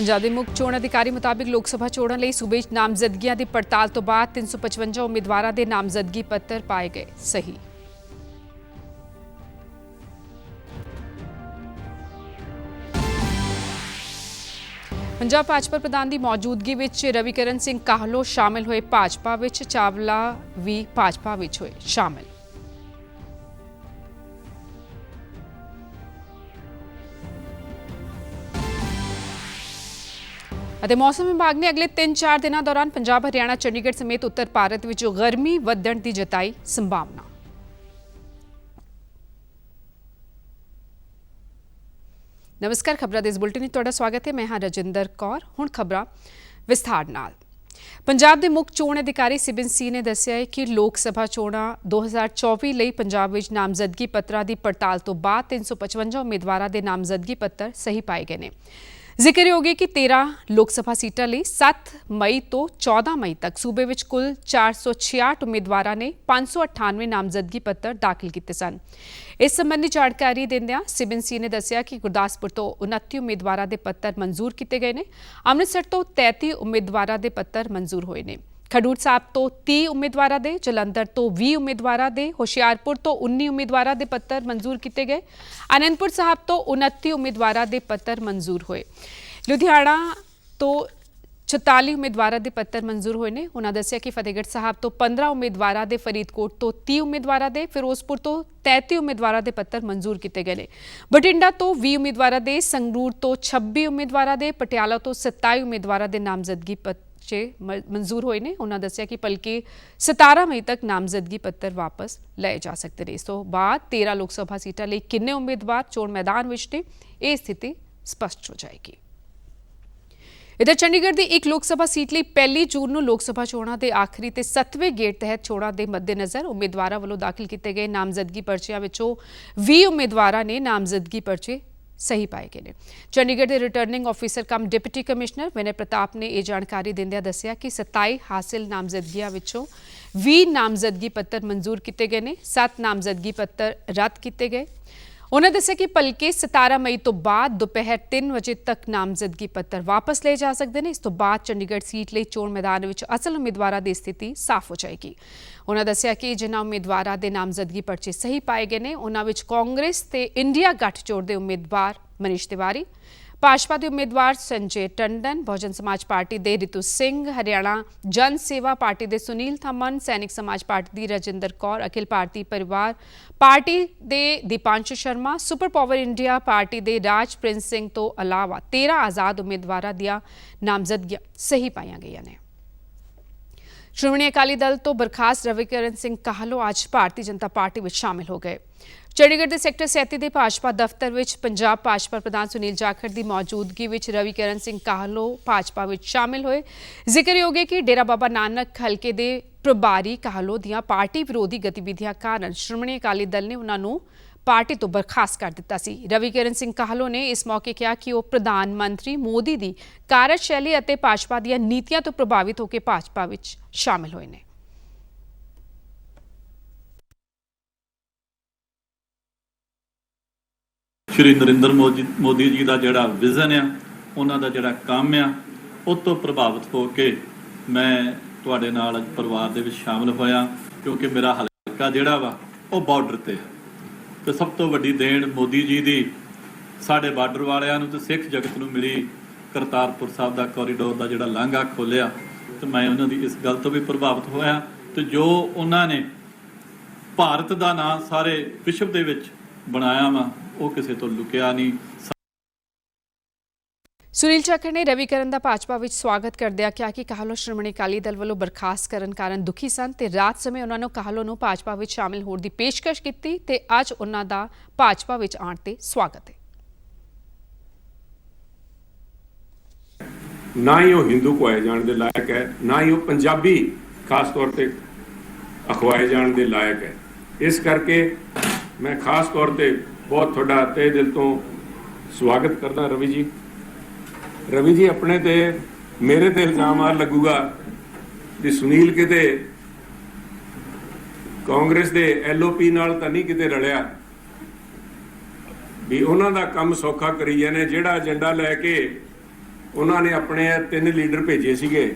पंजाब के मुख्य चोण अधिकारी मुताबिक लोक सभा चोणां लई सूबे च नामजदगियां की पड़ताल तो बाद 355 उम्मीदवारों के नामजदगी पत्र पाए गए सही। पंजाब भाजपा प्रधान की मौजूदगी विच रविकरण सिंह काहलो शामिल हुए भाजपा विच, चावला भी भाजपा विच हुए शामिल। मौसम विभाग ने अगले 3-4 दिनों दौरान पंजाब, हरियाणा, चंडीगढ़ समेत उत्तर भारत में गर्मी वधण की जताई संभावना। नमस्कार, खबरां दे इस बुलेटिन में तुहाडा स्वागत है। मैं हां रजिंदर कौर। हुण खबरां विस्तार नाल। पंजाब के मुख्य चोण अधिकारी सिबिन सिंह ने दस्सिया है कि लोक सभा चोणां 2024 लई पंजाब विच नामजदगी पत्रां की पड़ताल तो बाद 355 उम्मीदवारों के नामजदगी पत्र सही पाए गए हैं। जिक्र योग है कि 13 लोक सभा सीटां लई 7 मई तो 14 मई तक सूबे विच कुल 466 उम्मीदवारों ने 598 नामजदगी पत्र दाखिल किए सन। इस संबंधी जानकारी देंदियां सिबिन सिंह ने दस्सिया कि गुरदासपुर तो 29 उम्मीदवारों के पत्र मंजूर किए गए हैं। अमृतसर तो 33 उम्मीदवारों के पत्र मंजूर हुए हैं। खडूर साहब तो 30 उम्मीदवारों के, जलंधर तो 20 उम्मीदवारों के, होशियारपुर तो 19 उम्मीदवारों के पत्र मंजूर किए गए। आनंदपुर साहब तो 29 उम्मीदवारों के पत्र मंजूर हुए। लुधियाना तो 44 उम्मीदवारों के पत्र मंजूर हुए हैं। उन्होंने दस्सिया कि फतेहगढ़ साहब तो 15 उम्मीदवारों के, फरीदकोट तो 30 उम्मीदवारों के, फिरोजपुर तो 33 उम्मीदवारों के पत्र मंजूर किए गए। बठिंडा तो 20 उम्मीदवारों के, संगरूर तो 26 उम्मीदवारों के, पटियाला तो 27 उम्मीदवारों के नामजदगी पत्र मंजूर हुए ने। उन्होंने दस्सिया कि बल्कि 17 मई तक नामजदगी पत्र वापस लाए जा सकते हैं। इस तो बाद 13 लोक सभा सीटां लई किन्ने उम्मीदवार चोण मैदान विच ने, यह स्थिति स्पष्ट हो जाएगी। इधर चंडीगढ़ की एक लोक सभा सीट लई 1 जून को लोक सभा चोणां के आखिरी ते 7वें गेड़ तहत चोणां के मद्देनज़र उम्मीदवारों वालों दाखिल किए गए नामजदगी पर्चियां विचों 20 उम्मीदवारों ने नामजदगी पर्चे सही पाए गए हैं। चंडीगढ़ के returning officer cum deputy commissioner Vinay Pratap ने यह जानकारी देंदियां दस्सिया कि 27 हासिल नामजदगियां विचों 20 नामजदगी पत्र मंजूर किए गए हैं, 7 नामजदगी पत्र रद्द किए गए। उन्होंने दस्सिया कि भलके 17 मई तो बाद दोपहर 3 बजे तक नामजदगी पत्र वापस ले जा सकते हैं। इस तो बाद चंडीगढ़ सीट लई चोण मैदान में असल उम्मीदवारों की स्थिति साफ हो जाएगी। उन्होंने दस्सिया कि जिन्हां उम्मीदवारों के नामजदगी पर्चे सही पाए गए हैं, उन्हां विच कांग्रेस ते इंडिया गठजोड़ के उम्मीदवार मनीष तिवारी, भाजपा के उम्मीदवार संजय टंडन, बहुजन समाज पार्टी के रितु सिंह, हरियाणा जन सेवा पार्टी के सुनील थमन, सैनिक समाज पार्टी की राजिंदर कौर, अखिल भारतीय परिवार पार्टी के Deepanshu Sharma, super power India party के राज प्रिंस सिंह तो अलावा 13 आज़ाद उम्मीदवारों दियां नामजदगियां सही पाई गई ने। श्रोमणी अकाली दल तो बर्खास्त रविकरण सिंह काहलो आज भारतीय जनता पार्टी में शामिल हो गए। चंडीगढ़ के सैक्टर 37 के भाजपा दफ्तर में पंजाब भाजपा प्रधान सुनील जाखड़ की मौजूदगी में रविकरण सिंह काहलो भाजपा में शामिल हुए। जिक्र योग है कि डेरा बाबा नानक हल्के के प्रभारी काहलो दियां पार्टी विरोधी गतिविधियां कारण श्रोमणी अकाली दल ने उन्होंने पार्टी तो बर्खास्त कर दिता सी। रविकरण सिंह काहलो ने इस मौके कहा कि वह प्रधानमंत्री मोदी की कार्यशैली और भाजपा दी नीतियां तो प्रभावित होकर भाजपा में शामिल हुए हैं। श्री नरेंद्र मोदी जी का जोड़ा विजन आ, उन्हों का जोड़ा काम आ, उस तो प्रभावित होकर मैं तुहाडे नाल परिवार दे विच शामिल होया, क्योंकि मेरा हलका जोड़ा वा वो बॉर्डर ते तो सब तो वड्डी देन मोदी जी की साडे बार्डर वालियां नूं ते सिख जगत नूं मिली। करतारपुर साहब का कॉरीडोर का जोड़ा लांघा खोलिया तो मैं उन्होंने इस गल तो भी प्रभावित होया। तो जो उन्होंने भारत का नाम सारे विश्व दे विच बनाया वा वो किसी तो लुकिया नहीं। सुनील जाखड़ ने रविकरण का भाजपा में स्वागत करदिया कहा कि काहलो श्रोमणी अकाली दल वालों बर्खास्त करन कारण दुखी सन ते रात समय उन्होंने काहलो नूं भाजपा में शामिल होने की पेशकश की ते अज उन्हां दा भाजपा में आउण ते स्वागत है। ना ही वो हिंदू कहवाए जाने के लायक है, ना ही वो पंजाबी खास तौर पर अखवाए जाने के लायक है। इस करके मैं खास तौर पर ਬਹੁਤ ਤੁਹਾਡਾ ਤਹਿ ਦਿਲ ਤੋਂ ਸਵਾਗਤ ਕਰਦਾ ਰਵੀ ਜੀ। ਰਵੀ ਜੀ, ਆਪਣੇ ਤੇ ਮੇਰੇ ਤੇ ਇਲਜ਼ਾਮ ਆ ਲੱਗੂਗਾ ਕਿ ਸੁਨੀਲ ਕਿਤੇ ਕਾਂਗਰਸ ਦੇ ਐਲਓਪੀ ਨਾਲ ਤਾਂ ਨਹੀਂ ਕਿਤੇ ਰਲਿਆ, ਵੀ ਉਹਨਾਂ ਦਾ ਕੰਮ ਸੌਖਾ ਕਰੀ ਜਾਂਦੇ। ਜਿਹੜਾ ਏਜੰਡਾ ਲੈ ਕੇ ਉਹਨਾਂ ਨੇ ਆਪਣੇ 3 ਲੀਡਰ ਭੇਜੇ ਸੀਗੇ,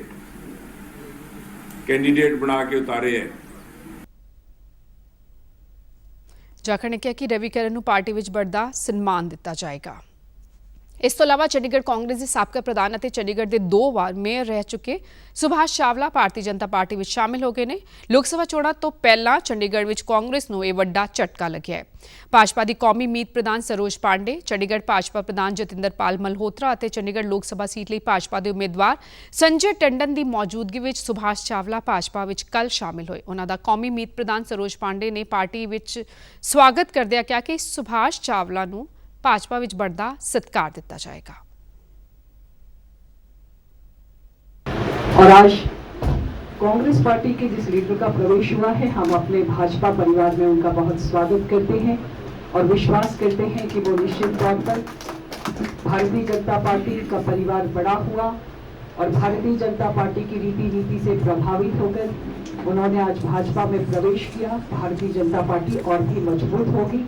ਕੈਂਡੀਡੇਟ ਬਣਾ ਕੇ ਉਤਾਰੇ ਹੈ। ਜਾਖੜ ਨੇ ਕਿਹਾ ਕਿ ਰਵੀ ਕਰਨ ਨੂੰ ਪਾਰਟੀ ਵਿੱਚ ਬੜਦਾ ਸਨਮਾਨ ਦਿੱਤਾ ਜਾਏਗਾ। ਇਸ ਤੋਂ ਇਲਾਵਾ ਚੰਡੀਗੜ੍ਹ ਕਾਂਗਰਸ ਦੇ ਸਾਬਕਾ ਪ੍ਰਧਾਨ ਅਤੇ ਚੰਡੀਗੜ੍ਹ ਦੇ 2 ਵਾਰ ਮੇਅਰ ਰਹਿ ਚੁੱਕੇ ਸੁਭਾਸ਼ ਚਾਵਲਾ ਭਾਰਤੀ ਜਨਤਾ ਪਾਰਟੀ ਵਿੱਚ ਸ਼ਾਮਿਲ ਹੋ ਗਏ ਨੇ। ਲੋਕ ਸਭਾ ਚੋਣਾਂ ਤੋਂ ਪਹਿਲਾਂ ਚੰਡੀਗੜ੍ਹ ਵਿੱਚ ਕਾਂਗਰਸ ਨੂੰ ਇਹ ਵੱਡਾ ਝਟਕਾ ਲੱਗਿਆ ਹੈ। ਭਾਜਪਾ ਦੀ ਕੌਮੀ ਮੀਤ ਪ੍ਰਧਾਨ ਸਰੋਜ ਪਾਂਡੇ, ਚੰਡੀਗੜ੍ਹ ਭਾਜਪਾ ਪ੍ਰਧਾਨ ਜਤਿੰਦਰਪਾਲ ਮਲਹੋਤਰਾ ਅਤੇ ਚੰਡੀਗੜ੍ਹ ਲੋਕ ਸਭਾ ਸੀਟ ਲਈ ਭਾਜਪਾ ਦੇ ਉਮੀਦਵਾਰ ਸੰਜੇ ਟੰਡਨ ਦੀ ਮੌਜੂਦਗੀ ਵਿੱਚ ਸੁਭਾਸ਼ ਚਾਵਲਾ ਭਾਜਪਾ ਵਿੱਚ ਕੱਲ੍ਹ ਸ਼ਾਮਿਲ ਹੋਏ। ਉਹਨਾਂ ਦਾ ਕੌਮੀ ਮੀਤ ਪ੍ਰਧਾਨ ਸਰੋਜ ਪਾਂਡੇ ਨੇ ਪਾਰਟੀ ਵਿੱਚ ਸਵਾਗਤ ਕਰਦਿਆਂ ਕਿਹਾ ਕਿ ਸੁਭਾਸ਼ ਚਾਵਲਾ ਨੂੰ भाजपा विच बढ़दा सत्कार दिता जाएगा। और आज कांग्रेस पार्टी के जिस लीडर का प्रवेश हुआ है, हम अपने भाजपा परिवार में उनका बहुत स्वागत करते हैं और विश्वास करते हैं कि वो निश्चित तौर पर भारतीय जनता पार्टी का परिवार बड़ा हुआ और भारतीय जनता पार्टी की रीति नीति से प्रभावित होकर उन्होंने आज भाजपा में प्रवेश किया। भारतीय जनता पार्टी और भी मजबूत होगी।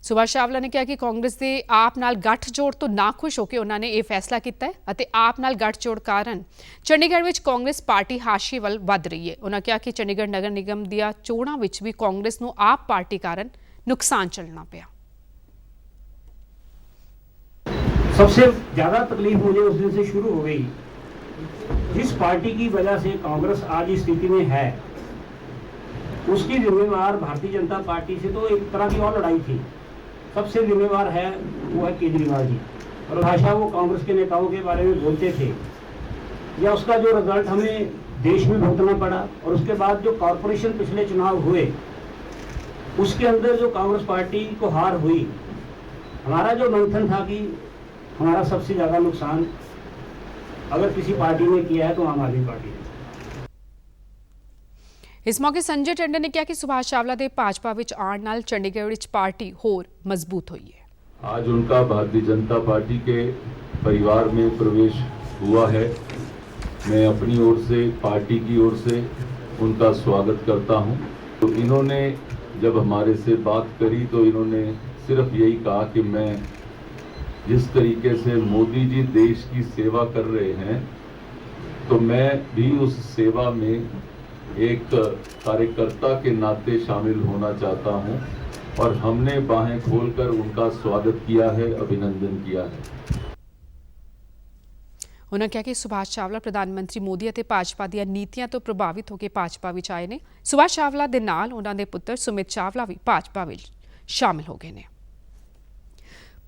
ਸੁਭਾਸ਼ ਚਾਵਲਾ ਨੇ ਕਿਹਾ ਕਿ ਕਾਂਗਰਸ ਦੇ ਆਪ ਨਾਲ ਗੱਠਜੋੜ ਤੋਂ ਨਾਖੁਸ਼ ਹੋ ਕੇ ਉਹਨਾਂ ਨੇ ਇਹ ਫੈਸਲਾ ਕੀਤਾ ਹੈ ਅਤੇ ਆਪ ਨਾਲ ਗੱਠਜੋੜ ਕਾਰਨ ਚੰਡੀਗੜ੍ਹ ਵਿੱਚ ਕਾਂਗਰਸ ਪਾਰਟੀ ਹਾਸ਼ੀਏ ਵੱਲ ਵੱਧ ਰਹੀ ਹੈ। ਉਹਨਾਂ ਕਿਹਾ ਕਿ ਚੰਡੀਗੜ੍ਹ ਨਗਰ ਨਿਗਮ ਦੀਆਂ ਚੋਣਾਂ ਵਿੱਚ ਵੀ ਕਾਂਗਰਸ ਨੂੰ ਆਪ ਪਾਰਟੀ ਕਾਰਨ ਨੁਕਸਾਨ ਝੱਲਣਾ ਪਿਆ। सबसे ज़्यादा तकलीफ मुझे उस दिन से शुरू हो गई जिस पार्टी की वजह से कांग्रेस आज इस स्थिति में है। उसकी जिम्मेवार भारतीय जनता पार्टी से तो एक तरह की और लड़ाई थी। सबसे जिम्मेवार है वो है केजरीवाल जी, और भाषा वो कांग्रेस के नेताओं के बारे में बोलते थे, या उसका जो रिजल्ट हमें देश में भुगतना पड़ा। और उसके बाद जो कॉरपोरेशन पिछले चुनाव हुए उसके अंदर जो कांग्रेस पार्टी को हार हुई, हमारा जो मंथन था कि हमारा सबसे ज़्यादा नुकसान अगर किसी पार्टी ने किया है तो आम आदमी पार्टी ने। इस मौके संजय टंडन ने कहा कि सुभाष चावला के भाजपा विच आउण नाल चंडीगढ़ विच पार्टी होर मजबूत हुई है। आज उनका भारतीय जनता पार्टी के परिवार में प्रवेश हुआ है। मैं अपनी ओर से, पार्टी की ओर से उनका स्वागत करता हूं। तो इन्होंने जब हमारे से बात करी तो इन्होंने सिर्फ यही कहा कि मैं जिस तरीके से मोदी जी देश की सेवा कर रहे हैं तो मैं भी उस सेवा में एक कार्यकर्ता के नाते शामिल होना चाहता हूं। और हमने बाहें खोलकर उनका स्वागत किया है, अभिनंदन किया है। उन्होंने कहा कि सुभाष चावला प्रधानमंत्री मोदी ਅਤੇ ਭਾਜਪਾ ਦੀਆਂ ਨੀਤੀਆਂ ਤੋਂ ਪ੍ਰਭਾਵਿਤ ਹੋ ਕੇ ਭਾਜਪਾ ਵਿੱਚ ਆਏ ਨੇ। ਸੁਭਾਸ਼ ਚਾਵਲਾ ਦੇ ਨਾਲ ਉਹਨਾਂ ਦੇ ਪੁੱਤਰ ਸੁਮਿਤ ਚਾਵਲਾ ਵੀ ਭਾਜਪਾ ਵਿੱਚ ਸ਼ਾਮਿਲ ਹੋ ਗਏ ਨੇ।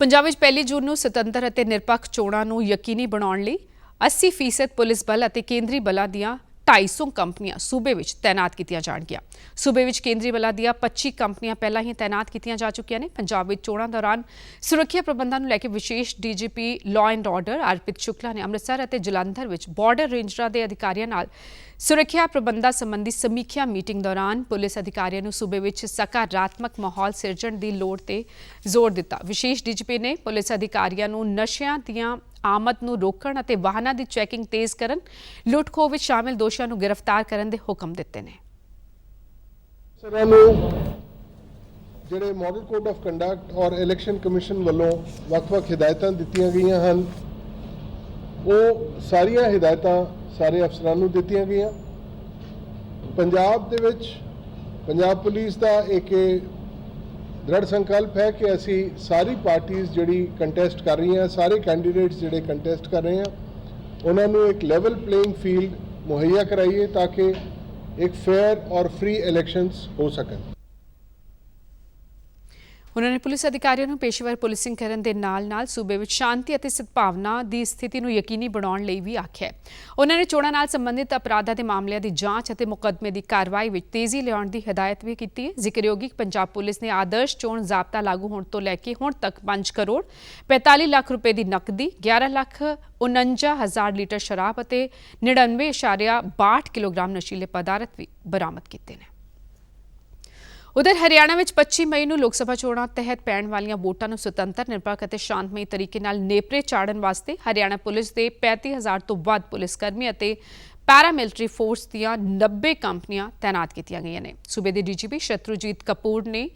ਪੰਜਾਬ ਵਿੱਚ 1 ਜੂਨ ਨੂੰ ਸੁਤੰਤਰ ਅਤੇ ਨਿਰਪੱਖ ਚੋਣਾਂ ਨੂੰ ਯਕੀਨੀ ਬਣਾਉਣ ਲਈ 80% ਪੁਲਿਸ ਬਲ ਅਤੇ ਕੇਂਦਰੀ ਬਲਾਂ ਦੀਆਂ 250 ਕੰਪਨੀਆਂ ਸੂਬੇ ਵਿੱਚ ਤੈਨਾਤ ਕੀਤੀਆਂ ਜਾਣਗੀਆਂ। ਸੂਬੇ ਵਿੱਚ ਕੇਂਦਰੀ ਬਲਾਂ ਦੀਆਂ 25 ਕੰਪਨੀਆਂ ਪਹਿਲਾਂ ਹੀ ਤੈਨਾਤ ਕੀਤੀਆਂ ਜਾ ਚੁੱਕੀਆਂ ਨੇ। ਪੰਜਾਬ ਵਿੱਚ ਚੋਣਾਂ ਦੌਰਾਨ ਸੁਰੱਖਿਆ ਪ੍ਰਬੰਧਾਂ ਨੂੰ ਲੈ ਕੇ ਵਿਸ਼ੇਸ਼ DGP law and order Arpit Shukla ਨੇ ਅੰਮ੍ਰਿਤਸਰ ਅਤੇ ਜਲੰਧਰ ਵਿੱਚ ਬਾਰਡਰ ਰੇਂਜਰਾਂ ਦੇ ਅਧਿਕਾਰੀਆਂ ਨਾਲ ਸੁਰੱਖਿਆ ਪ੍ਰਬੰਧਾਂ ਸੰਬੰਧੀ ਸਮੀਖਿਆ ਮੀਟਿੰਗ ਦੌਰਾਨ ਪੁਲਿਸ ਅਧਿਕਾਰੀਆਂ ਨੂੰ ਸੂਬੇ ਵਿੱਚ ਸਕਾਰਾਤਮਕ ਮਾਹੌਲ ਸਿਰਜਣ ਦੀ ਲੋੜ ਤੇ ਜ਼ੋਰ ਦਿੱਤਾ। ਵਿਸ਼ੇਸ਼ ਡੀਜੀਪੀ ਨੇ ਪੁਲਿਸ ਅਧਿਕਾਰੀਆਂ ਨੂੰ ਨਸ਼ਿਆਂ ਦੀਆਂ ਆਮਦ ਨੂੰ ਰੋਕਣ ਅਤੇ ਵਾਹਨਾਂ ਦੀ ਚੈਕਿੰਗ ਤੇਜ਼ ਕਰਨ, ਲੁੱਟ-ਖੋਹ ਵਿੱਚ ਸ਼ਾਮਿਲ ਦੋਸ਼ੀਆਂ ਨੂੰ ਗ੍ਰਿਫਤਾਰ ਕਰਨ ਦੇ ਹੁਕਮ ਦਿੱਤੇ ਨੇ। ਸਰਾਂ ਨੂੰ ਜਿਹੜੇ ਮਾਡਲ ਕੋਡ ਆਫ ਕੰਡਕਟ ਔਰ ਇਲੈਕਸ਼ਨ ਕਮਿਸ਼ਨ ਵੱਲੋਂ ਵੱਖ-ਵੱਖ ਹਦਾਇਤਾਂ ਦਿੱਤੀਆਂ ਗਈਆਂ ਹਨ, ਉਹ ਸਾਰੀਆਂ ਹਦਾਇਤਾਂ ਸਾਰੇ ਅਫਸਰਾਂ ਨੂੰ ਦਿੱਤੀਆਂ ਗਈਆਂ। ਪੰਜਾਬ ਦੇ ਵਿੱਚ ਪੰਜਾਬ ਪੁਲਿਸ ਦਾ ਇੱਕ ਦ੍ਰਿੜ ਸੰਕਲਪ ਹੈ ਕਿ ਅਸੀਂ ਸਾਰੀ ਪਾਰਟੀਆਂ ਜਿਹੜੀ ਕੰਟੈਸਟ ਕਰ ਰਹੀਆਂ, ਸਾਰੇ ਕੈਂਡੀਡੇਟਸ ਜਿਹੜੇ ਕੰਟੈਸਟ ਕਰ ਰਹੇ ਆ, ਉਹਨਾਂ ਨੂੰ ਇੱਕ ਲੈਵਲ ਪਲੇਇੰਗ ਫੀਲਡ ਮੁਹੱਈਆ ਕਰਾਈਏ ਤਾਂ ਕਿ ਇੱਕ ਫੇਅਰ ਔਰ ਫ੍ਰੀ ਇਲੈਕਸ਼ਨਸ ਹੋ ਸਕਣ। उन्होंने पुलिस अधिकारियों को पेशेवर पुलिसिंग करने के नाल सूबे में शांति और सद्भावना की स्थिति को यकीनी बनाने लई भी आख्या। उन्होंने चोणां नाल संबंधित अपराधों के मामलों की जांच और मुकदमे की कार्रवाई में तेजी लियाउण की हिदायत भी की है। जिक्रयोग पंजाब पुलिस ने आदर्श चोण जाब्ता लागू होने तो लैके हुण तक 5 करोड़ 45 लाख रुपए की नकदी, 11 लाख 49,000 लीटर शराब और 99.62 किलोग्राम नशीले पदार्थ भी बरामद किए हैं। ਉਧਰ ਹਰਿਆਣਾ ਵਿੱਚ 25 ਮਈ ਨੂੰ ਲੋਕ ਸਭਾ ਚੋਣਾਂ ਤਹਿਤ ਪੈਣ ਵਾਲੀਆਂ ਵੋਟਾਂ ਨੂੰ ਸੁਤੰਤਰ, ਨਿਰਪੱਖ ਅਤੇ ਸ਼ਾਂਤਮਈ ਤਰੀਕੇ ਨਾਲ ਨੇਪਰੇ ਚਾੜਨ ਵਾਸਤੇ ਹਰਿਆਣਾ ਪੁਲਿਸ ਦੇ 35,000 ਤੋਂ ਵੱਧ ਪੁਲਿਸ ਕਰਮੀ ਅਤੇ ਪੈਰਾਮਿਲਟਰੀ ਫੋਰਸ ਦੀਆਂ 90 ਕੰਪਨੀਆਂ ਤੈਨਾਤ ਕੀਤੀਆਂ ਗਈਆਂ ਨੇ। ਸੂਬੇ ਦੇ ਡੀਜੀਪੀ ਸ਼ਤਰੂਜੀਤ ਕਪੂਰ ਨੇ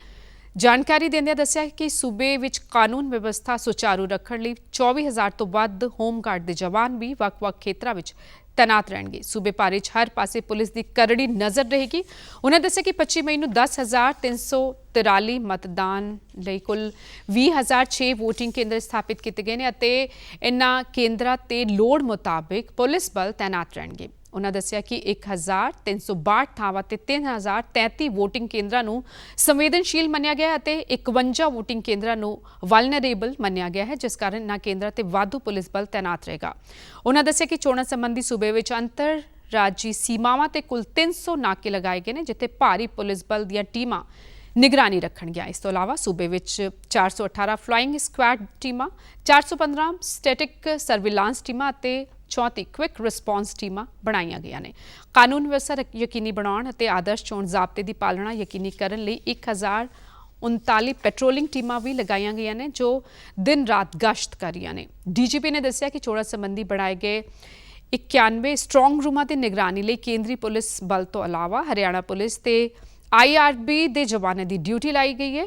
ਜਾਣਕਾਰੀ ਦਿੰਦਿਆਂ ਦੱਸਿਆ ਕਿ ਸੂਬੇ ਵਿੱਚ ਕਾਨੂੰਨ ਵਿਵਸਥਾ ਸੁਚਾਰੂ ਰੱਖਣ ਲਈ 24,000 ਤੋਂ ਵੱਧ ਹੋਮਗਾਰਡ ਦੇ ਜਵਾਨ ਵੀ ਵੱਖ-ਵੱਖ ਖੇਤਰਾਂ ਵਿੱਚ ਤੈਨਾਤ ਰਹਿਣਗੇ। ਸੂਬੇ ਭਰ 'ਚ ਹਰ ਪਾਸੇ ਪੁਲਿਸ ਦੀ ਕਰੜੀ ਨਜ਼ਰ ਰਹੇਗੀ। ਉਨ੍ਹਾਂ ਦੱਸਿਆ ਕਿ 25 ਮਈ ਨੂੰ 10,343 ਮਤਦਾਨ ਲਈ ਕੁੱਲ 20,006 ਵੋਟਿੰਗ ਕੇਂਦਰ ਸਥਾਪਿਤ ਕੀਤੇ ਗਏ ਨੇ ਅਤੇ ਇਨ੍ਹਾਂ ਕੇਂਦਰਾਂ ਤੇ ਲੋੜ ਮੁਤਾਬਿਕ ਪੁਲਿਸ ਬਲ ਤੈਨਾਤ ਰਹਿਣਗੇ। ਉਨ੍ਹਾਂ ਦੱਸਿਆ ਕਿ 1,362 ਥਾਵਾਂ ਤੇ 3,033 ਵੋਟਿੰਗ ਕੇਂਦਰਾਂ ਨੂੰ ਸੰਵੇਦਨਸ਼ੀਲ ਮੰਨਿਆ ਗਿਆ ਅਤੇ 51 ਵੋਟਿੰਗ ਕੇਂਦਰਾਂ ਨੂੰ ਵਲਨਰੇਬਲ ਮੰਨਿਆ ਗਿਆ ਹੈ, ਜਿਸ ਕਾਰਨ ਇਨ੍ਹਾਂ ਕੇਂਦਰਾਂ ਤੇ ਵਾਧੂ ਪੁਲਿਸ ਬਲ ਤੈਨਾਤ ਰਹੇਗਾ। ਉਨ੍ਹਾਂ ਦੱਸਿਆ ਕਿ ਚੋਣਾਂ ਸੰਬੰਧੀ ਸੂਬੇ ਵਿੱਚ ਅੰਤਰ ਰਾਜੀ ਸੀਮਾਵਾਂ ਤੇ ਕੁੱਲ 300 ਨਾਕੇ ਲਗਾਏ ਗਏ ਨੇ, ਜਿੱਥੇ ਭਾਰੀ ਪੁਲਿਸ ਬਲ ਦੀਆਂ ਟੀਮਾਂ ਨਿਗਰਾਨੀ ਰੱਖਣਗੀਆਂ। ਇਸ ਤੋਂ ਇਲਾਵਾ ਸੂਬੇ ਵਿੱਚ 418 ਫਲਾਈਂਗ ਸਕੁਐਡ ਟੀਮਾਂ, 415 ਸਟੈਟਿਕ ਸਰਵੇਲਾਂਸ ਟੀਮਾਂ ਅਤੇ 34 ਕੁਇਕ ਰਿਸਪੌਂਸ ਟੀਮਾਂ ਬਣਾਈਆਂ ਗਈਆਂ ਨੇ। ਕਾਨੂੰਨ ਵਿਵਸਥਾ ਯਕੀਨੀ ਬਣਾਉਣ ਅਤੇ ਆਦਰਸ਼ ਚੋਣ ਜ਼ਾਬਤੇ ਦੀ ਪਾਲਣਾ ਯਕੀਨੀ ਕਰਨ ਲਈ 1,039 ਪੈਟਰੋਲਿੰਗ ਟੀਮਾਂ ਵੀ ਲਗਾਈਆਂ ਗਈਆਂ ਨੇ, ਜੋ ਦਿਨ ਰਾਤ ਗਸ਼ਤ ਕਰ ਰਹੀਆਂ ਨੇ। ਡੀਜੀਪੀ ਨੇ ਦੱਸਿਆ ਕਿ ਚੋਣਾਂ ਸੰਬੰਧੀ ਬਣਾਏ ਗਏ 91 ਸਟਰੋਂਗ ਰੂਮਾਂ ਦੀ ਨਿਗਰਾਨੀ ਲਈ ਕੇਂਦਰੀ ਪੁਲਿਸ ਬਲ ਤੋਂ ਇਲਾਵਾ ਹਰਿਆਣਾ ਪੁਲਿਸ ਤੇ IRB ਦੇ ਜਵਾਨਾਂ ਦੀ ਡਿਊਟੀ ਲਾਈ ਗਈ ਹੈ।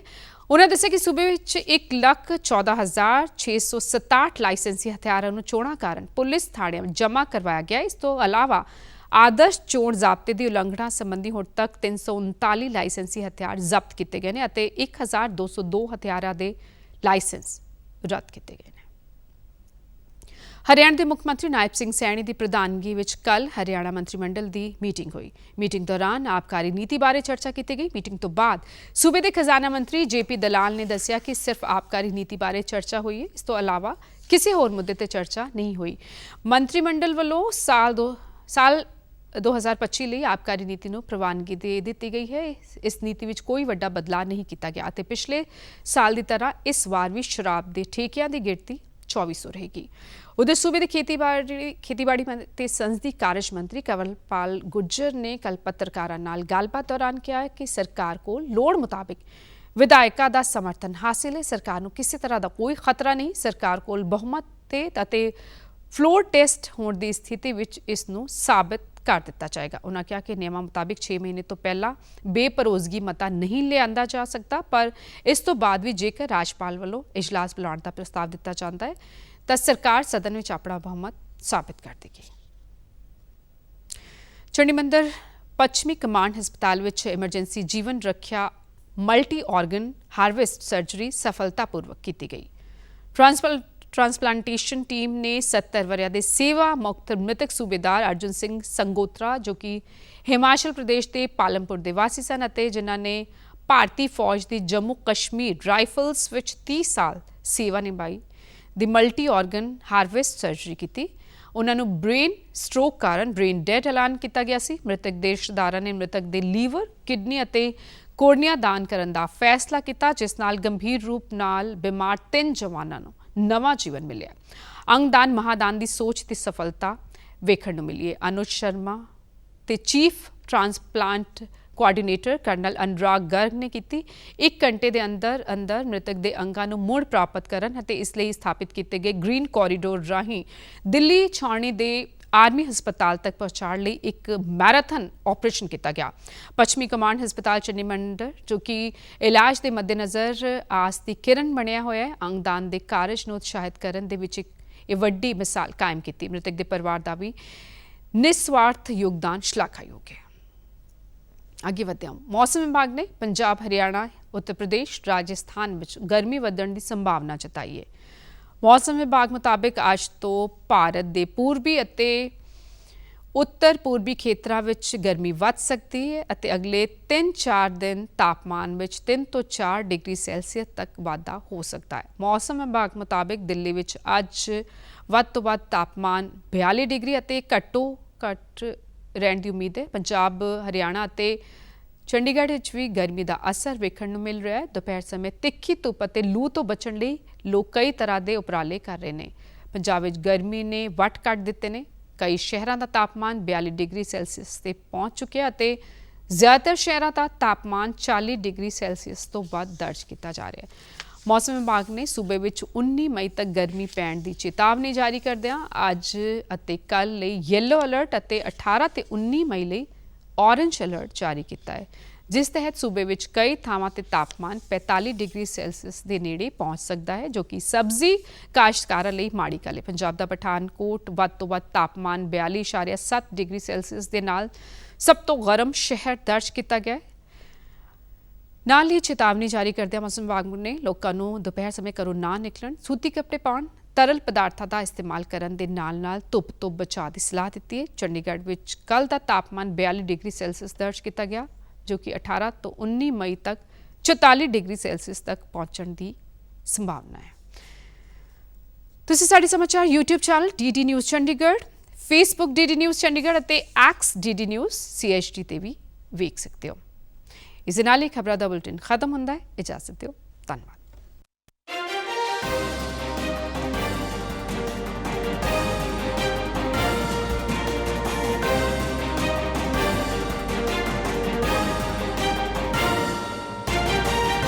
ਉਨ੍ਹਾਂ ਦੱਸਿਆ ਕਿ ਸੂਬੇ ਵਿੱਚ 1,14,667 ਲਾਇਸੈਂਸੀ ਹਥਿਆਰਾਂ ਨੂੰ ਚੋਣਾਂ ਕਾਰਨ ਪੁਲਿਸ ਥਾਣਿਆਂ ਵਿੱਚ ਜਮ੍ਹਾਂ ਕਰਵਾਇਆ ਗਿਆ। ਇਸ ਤੋਂ ਇਲਾਵਾ ਆਦਰਸ਼ ਚੋਣ ਜ਼ਾਬਤੇ ਦੀ ਉਲੰਘਣਾ ਸੰਬੰਧੀ ਹੁਣ ਤੱਕ 339 ਲਾਇਸੈਂਸੀ ਹਥਿਆਰ ਜ਼ਬਤ ਕੀਤੇ ਗਏ ਨੇ ਅਤੇ 1,202 ਹਥਿਆਰਾਂ ਦੇ ਲਾਇਸੈਂਸ ਰੱਦ ਕੀਤੇ ਗਏ ਨੇ। ਹਰਿਆਣਾ ਦੇ ਮੁੱਖ ਮੰਤਰੀ ਨਾਇਬ ਸਿੰਘ ਸੈਣੀ ਦੀ ਪ੍ਰਧਾਨਗੀ ਵਿੱਚ ਕੱਲ੍ਹ ਹਰਿਆਣਾ ਮੰਤਰੀ ਮੰਡਲ ਦੀ ਮੀਟਿੰਗ ਹੋਈ। ਮੀਟਿੰਗ ਦੌਰਾਨ ਆਬਕਾਰੀ ਨੀਤੀ ਬਾਰੇ ਚਰਚਾ ਕੀਤੀ ਗਈ। ਮੀਟਿੰਗ ਤੋਂ ਬਾਅਦ ਸੂਬੇ ਦੇ ਖਜ਼ਾਨਾ ਮੰਤਰੀ JP ਦਲਾਲ ਨੇ ਦੱਸਿਆ ਕਿ ਸਿਰਫ ਆਬਕਾਰੀ ਨੀਤੀ ਬਾਰੇ ਚਰਚਾ ਹੋਈ ਹੈ, ਇਸ ਤੋਂ ਇਲਾਵਾ ਕਿਸੇ ਹੋਰ ਮੁੱਦੇ ਤੇ ਚਰਚਾ ਨਹੀਂ ਹੋਈ। ਮੰਤਰੀ ਮੰਡਲ ਵੱਲੋਂ ਸਾਲ 2025 ਲਈ ਆਬਕਾਰੀ ਨੀਤੀ ਨੂੰ ਪ੍ਰਵਾਨਗੀ ਦੇ ਦਿੱਤੀ ਗਈ ਹੈ। ਇਸ ਨੀਤੀ ਵਿੱਚ ਕੋਈ ਵੱਡਾ ਬਦਲਾਅ ਨਹੀਂ ਕੀਤਾ ਗਿਆ ਅਤੇ ਪਿਛਲੇ ਸਾਲ ਦੀ ਤਰ੍ਹਾਂ ਇਸ ਵਾਰ ਵੀ ਸ਼ਰਾਬ ਦੇ ਠੇਕਿਆਂ ਦੀ ਗਿਣਤੀ 2400 ਰਹੇਗੀ। उधर सूबे के खेतीबाड़ी ते संसदीय कार्य मंत्री कंवरपाल गुर्जर ने कल पत्रकारां नाल गलबात दौरान कहा कि सरकार को लोड़ मुताबिक विधायकों का समर्थन हासिल है। सरकार को किसी तरह का कोई खतरा नहीं। सरकार को बहुमत ते फ्लोर टेस्ट होने की स्थिति में इसनूं साबित कर दिता जाएगा। उन्होंने कहा कि नियमों मुताबिक 6 महीने तो पहला बेपरोजगी मता नहीं लिया जा सकता, पर इस तो बाद भी जेकर राजपाल वालों इजलास बुलाने का प्रस्ताव दिता जाता है तो सरकार सदन में अपना बहुमत साबित कर देगी। चंडीमंदिर पश्चिमी कमांड हस्पताल में एमरजेंसी जीवन रक्षा मल्टी ऑर्गन हार्वेस्ट सर्जरी सफलतापूर्वक की गई। ट्रांसप्लांटेशन टीम ने 70 वरिया के सेवा मुक्त मृतक सूबेदार अर्जुन सिंह संगोत्रा, जो कि हिमाचल प्रदेश के पालमपुर के वासी सन, जिन्हों ने भारतीय फौज की जम्मू कश्मीर राइफल्स में 30 साल सेवा निभाई, दी मल्टी ऑर्गन हार्वेस्ट सर्जरी की। उन्होंने ब्रेन स्ट्रोक कारण ब्रेन डेड ऐलान किया गया सी। मृतक के रिश्तेदारों ने मृतक के लीवर, किडनी और कोर्निया दान करने का फैसला किया, जिस नाल गंभीर रूप नाल बीमार 3 जवानों को नवा जीवन मिले। अंगदान महादान की सोच की सफलता वेखण नूं मिली है। अनुज शर्मा ते चीफ ट्रांसप्लांट कोआर्डीनेटर कर्नल अनुराग गर्ग ने की 1 घंटे के अंदर अंदर मृतक के अंगां नूं मुड़ प्राप्त करन अते इसलिए स्थापित किए गए ग्रीन कॉरीडोर राही दिल्ली छावनी के आर्मी हस्पताल तक पहुँचाने लिए एक मैराथन ऑपरेशन किया गया। पश्चिमी कमांड हस्पताल चंडीमंदिर, जो कि इलाज के मद्देनज़र आस की किरण बनिया होया है, अंगदान के कारज को उत्साहित करने दे विच एक वड्डी मिसाल कायम की। मृतक के परिवार का भी निस्वार्थ योगदान श्लाघायोग है। आगे बढ़ते हैं। मौसम विभाग ने पंजाब, हरियाणा, उत्तर प्रदेश, राजस्थान में गर्मी वधण की संभावना जताई है। मौसम विभाग मुताबिक अज तो भारत के पूर्वी और उत्तर पूर्वी खेत्रों में गर्मी वध सकती है और अगले 3-4 दिन तापमान में 3 तो 4 डिग्री सैल्सीयस तक वाधा हो सकता है। मौसम विभाग मुताबिक दिल्ली में अज वध तो वध तापमान 42 डिग्री और घट्टो घट रहने की उम्मीद है। पंजाब, हरियाणा और चंडीगढ़ भी गर्मी का असर वेखण नूं मिल रहा है। दोपहर समय तिखी धुप और लू तो बचण लई लोग कई तरह के उपराले कर रहे हैं। पंजाब में गर्मी ने वट कट दिते ने। कई शहरों का तापमान 42 डिग्री सैल्सीयस से पहुँच चुके और ਜ਼ਿਆਦਾਤਰ ਸ਼ਹਿਰਾਂ ਦਾ ਤਾਪਮਾਨ 40 ਡਿਗਰੀ ਸੈਲਸੀਅਸ ਤੋਂ ਵੱਧ ਦਰਜ ਕੀਤਾ ਜਾ ਰਿਹਾ ਹੈ। ਮੌਸਮ ਵਿਭਾਗ ਨੇ ਸੂਬੇ ਵਿੱਚ 19 ਮਈ ਤੱਕ ਗਰਮੀ ਪੈਣ ਦੀ ਚੇਤਾਵਨੀ ਜਾਰੀ ਕਰਦਿਆਂ ਅੱਜ ਅਤੇ ਕੱਲ੍ਹ ਲਈ ਯੈਲੋ ਅਲਰਟ ਅਤੇ 18 ਤੇ 19 ਮਈ ਲਈ ਔਰੇਂਜ ਅਲਰਟ ਜਾਰੀ ਕੀਤਾ ਹੈ, ਜਿਸ ਤਹਿਤ ਸੂਬੇ ਵਿੱਚ ਕਈ ਥਾਵਾਂ ਤੇ ਤਾਪਮਾਨ 45 ਡਿਗਰੀ ਸੈਲਸੀਅਸ ਦੇ ਨੇੜੇ ਪਹੁੰਚ ਸਕਦਾ ਹੈ, ਜੋ ਕਿ ਸਬਜ਼ੀ ਕਾਸ਼ਤਕਾਰਾਂ ਲਈ ਮਾੜੀ ਗੱਲ ਹੈ। ਪੰਜਾਬ ਦਾ ਪਠਾਨਕੋਟ ਵੱਧ ਤੋਂ ਵੱਧ ਤਾਪਮਾਨ 42.7 ਡਿਗਰੀ ਸੈਲਸੀਅਸ ਦੇ ਨਾਲ ਸਭ ਤੋਂ ਗਰਮ ਸ਼ਹਿਰ ਦਰਜ ਕੀਤਾ ਗਿਆ ਹੈ। ਨਾਲ ਹੀ ਚੇਤਾਵਨੀ ਜਾਰੀ ਕਰਦਿਆਂ ਮੌਸਮ ਵਿਭਾਗ ਨੇ ਲੋਕਾਂ ਨੂੰ ਦੁਪਹਿਰ ਸਮੇਂ ਘਰੋਂ ਨਾ ਨਿਕਲਣ, ਸੂਤੀ ਕੱਪੜੇ ਪਾਉਣ, ਤਰਲ ਪਦਾਰਥਾਂ ਦਾ ਇਸਤੇਮਾਲ ਕਰਨ ਦੇ ਨਾਲ ਧੁੱਪ ਤੋਂ ਬਚਾਅ ਦੀ ਸਲਾਹ ਦਿੱਤੀ ਹੈ। ਚੰਡੀਗੜ੍ਹ ਵਿੱਚ ਕੱਲ੍ਹ ਦਾ ਤਾਪਮਾਨ 42 ਡਿਗਰੀ ਸੈਲਸੀਅਸ ਦਰਜ ਕੀਤਾ ਗਿਆ, ਜੋ ਕਿ 18 ਤੋਂ 19 ਮਈ ਤੱਕ 44 ਡਿਗਰੀ ਸੈਲਸੀਅਸ ਤੱਕ ਪਹੁੰਚਣ ਦੀ ਸੰਭਾਵਨਾ ਹੈ। ਤੁਸੀਂ ਸਾਡੇ ਸਮਾਚਾਰ YouTube channel DD news Chandigarh, Facebook DD news Chandigarh ਅਤੇ X DD ਨਿਊਜ਼ CHD ਤੇ ਵੀ ਵੇਖ ਸਕਦੇ ਹੋ। ਇਸ ਦੇ ਨਾਲ ਹੀ ਖਬਰਾਂ ਦਾ ਬੁਲਟਨ ਖਤਮ ਹੁੰਦਾ ਹੈ। ਇਜਾਜ਼ਤ ਦਿਓ। ਧੰਨਵਾਦ।